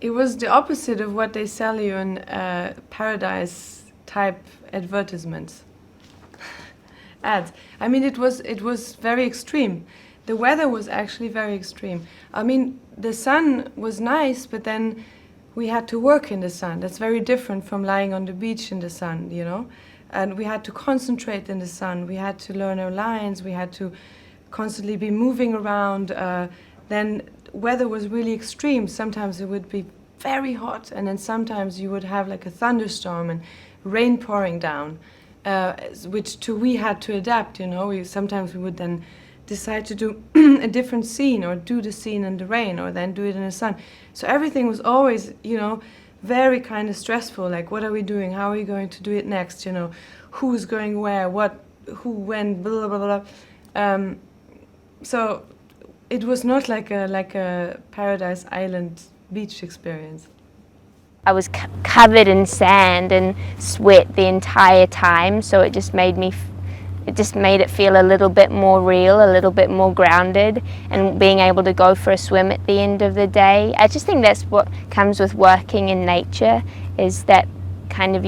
It was the opposite of what they sell you in paradise type advertisements. Ads. I mean, it was very extreme. The weather was actually very extreme. I mean, the sun was nice, but then we had to work in the sun. That's very different from lying on the beach in the sun, you know? And we had to concentrate in the sun. We had to learn our lines. We had to constantly be moving around. Then weather was really extreme. Sometimes it would be very hot, and then sometimes you would have like a thunderstorm and rain pouring down, which we had to adapt, you know. Sometimes we would then decide to do a different scene, or do the scene in the rain, or then do it in the sun. So everything was always, you know, very kind of stressful. Like, what are we doing? How are we going to do it next? You know, who's going where? What? Who? When? Blah blah blah blah. So it was not like a Paradise Island beach experience. I was covered in sand and sweat the entire time, so it just made it feel a little bit more real, a little bit more grounded, and being able to go for a swim at the end of the day. I just think that's what comes with working in nature, is that kind of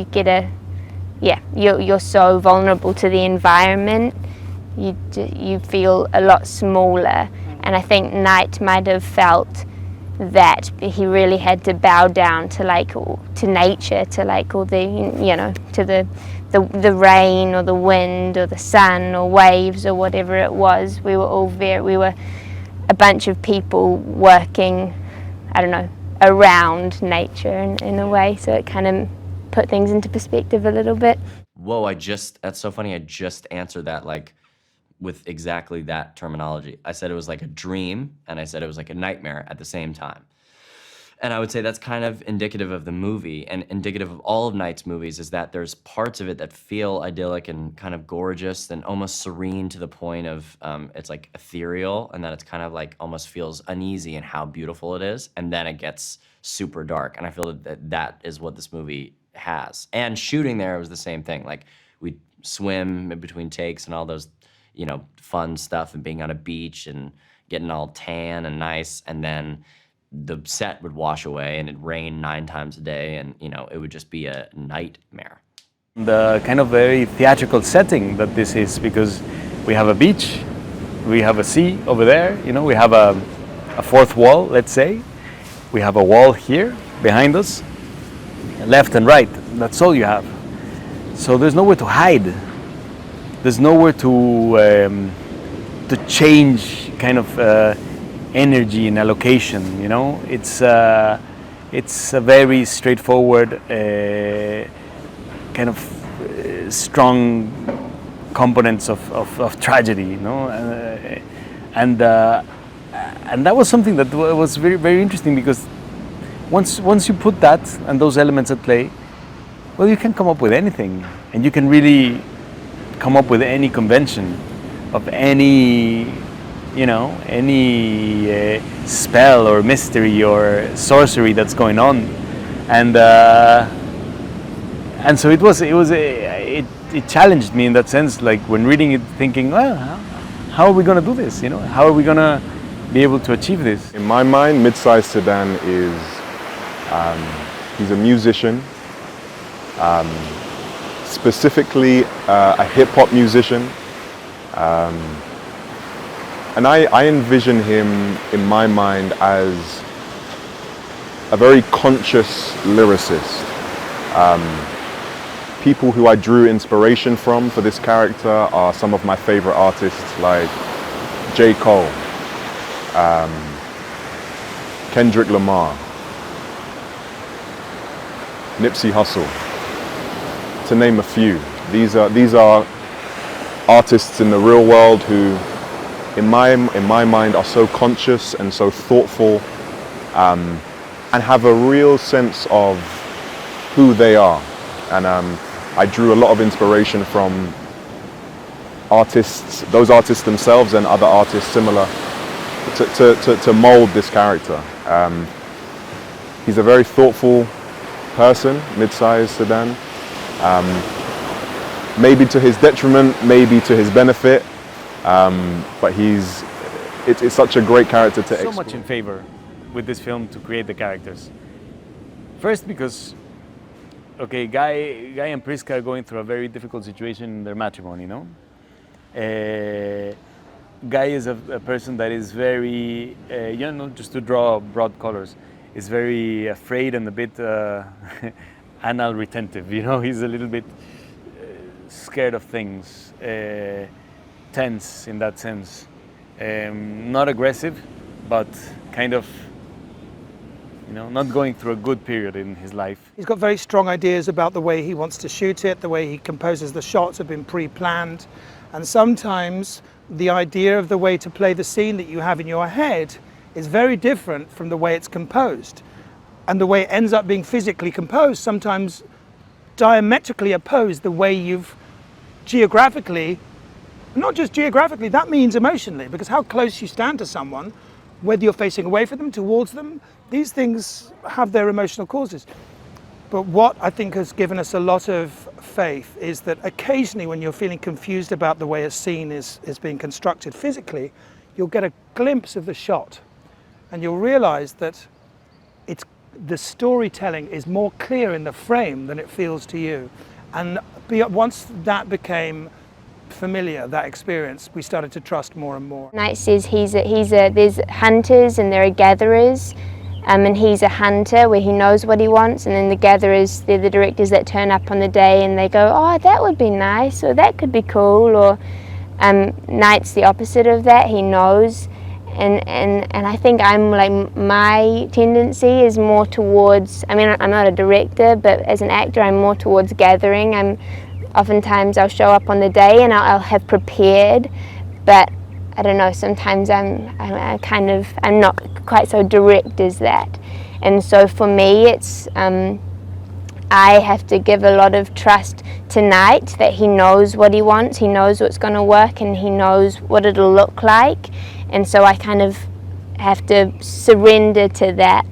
you're so vulnerable to the environment. You feel a lot smaller, and I think Knight might have felt that he really had to bow down to nature, to like all the, you know, to the rain or the wind or the sun or waves or whatever it was. We were a bunch of people working, I don't know, around nature in a way, so it kind of put things into perspective a little bit. Whoa, that's so funny. I just answered that like with exactly that terminology. I said it was like a dream, and I said it was like a nightmare at the same time. And I would say that's kind of indicative of the movie, and indicative of all of Knight's movies, is that there's parts of it that feel idyllic and kind of gorgeous and almost serene, to the point of it's like ethereal, and that it's kind of like almost feels uneasy in how beautiful it is, and then it gets super dark. And I feel that is what this movie has. And shooting there was the same thing. Like, we'd swim in between takes and all those, you know, fun stuff, and being on a beach and getting all tan and nice, and then the set would wash away and it'd rain 9 times a day, and, you know, it would just be a nightmare. The kind of very theatrical setting that this is, because we have a beach, we have a sea over there, you know, we have a fourth wall, let's say. We have a wall here behind us, left and right, that's all you have. So there's nowhere to hide. There's nowhere to change kind of energy in a location, you know. It's a very straightforward, kind of strong components of tragedy, you know. And that was something that was very, very interesting, because once you put that and those elements at play, well, you can come up with anything, and you can really come up with any convention of any, you know, any spell or mystery or sorcery that's going on, and so it challenged me in that sense. Like, when reading it, thinking, well, how are we going to do this? You know, how are we going to be able to achieve this? In my mind, Mid-Sized Sedan is he's a musician. Specifically a hip-hop musician, and I envision him in my mind as a very conscious lyricist. People who I drew inspiration from for this character are some of my favorite artists, like J. Cole, Kendrick Lamar, Nipsey Hussle, to name a few. These are artists in the real world who, in my mind, are so conscious and so thoughtful, and have a real sense of who they are. And I drew a lot of inspiration from artists, those artists themselves, and other artists similar, to mold this character. He's a very thoughtful person, Mid-Sized Sedan. Maybe to his detriment, maybe to his benefit, but it's such a great character to explore. So much in favor with this film to create the characters. First, because, okay, Guy and Priska are going through a very difficult situation in their matrimony, no? Guy is a person that is very, just to draw broad colors, is very afraid and a bit anal retentive, he's a little bit scared of things, tense in that sense. Not aggressive, but kind of, not going through a good period in his life. He's got very strong ideas about the way he wants to shoot it, the way he composes the shots have been pre-planned, and sometimes the idea of the way to play the scene that you have in your head is very different from the way it's composed. And the way it ends up being physically composed sometimes diametrically opposed the way you've geographically, not just geographically, that means emotionally, because how close you stand to someone, whether you're facing away from them, towards them, these things have their emotional causes. But what I think has given us a lot of faith is that occasionally when you're feeling confused about the way a scene is being constructed physically, you'll get a glimpse of the shot and you'll realize that the storytelling is more clear in the frame than it feels to you. And once that became familiar, that experience, we started to trust more and more. Knight says there's hunters and there are gatherers, and he's a hunter where he knows what he wants, and then the gatherers, they're the directors that turn up on the day and they go, oh, that would be nice, or that could be cool, or Knight's the opposite of that, he knows. And I think I'm like, my tendency is more towards, I'm not a director, but as an actor I'm more towards gathering. Oftentimes I'll show up on the day and I'll have prepared, but I don't know, sometimes I'm not quite so direct as that. And so for me it's, I have to give a lot of trust to Knight that he knows what he wants, he knows what's going to work, and he knows what it'll look like. And so I kind of have to surrender to that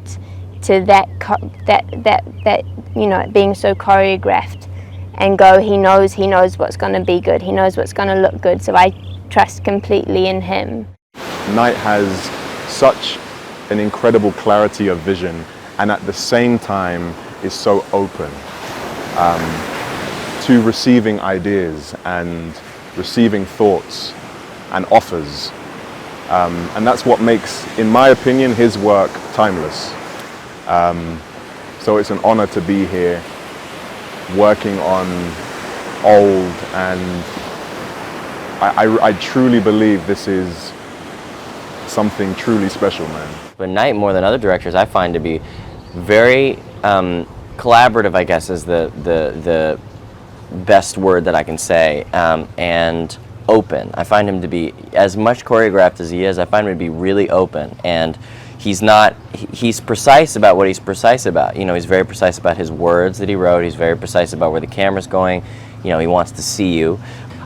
being so choreographed, and go, he knows what's going to be good, he knows what's going to look good, so I trust completely in him. Knight has such an incredible clarity of vision, and at the same time is so open to receiving ideas and receiving thoughts and offers. And that's what makes, in my opinion, his work timeless. So it's an honor to be here working on old, and I truly believe this is something truly special, man. But Knight, more than other directors, I find to be very collaborative, I guess is the best word that I can say, and open. I find him to be, as much choreographed as he is, I find him to be really open, and he's precise about what he's precise about. He's very precise about his words that he wrote, he's very precise about where the camera's going, he wants to see you.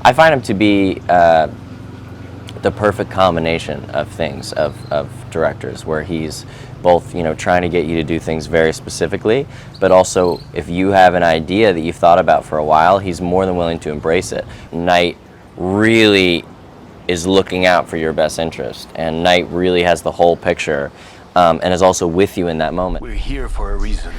I find him to be the perfect combination of things, of directors, where he's both, trying to get you to do things very specifically, but also if you have an idea that you've thought about for a while, he's more than willing to embrace it. Knight really is looking out for your best interest, and Knight really has the whole picture, and is also with you in that moment. We're here for a reason.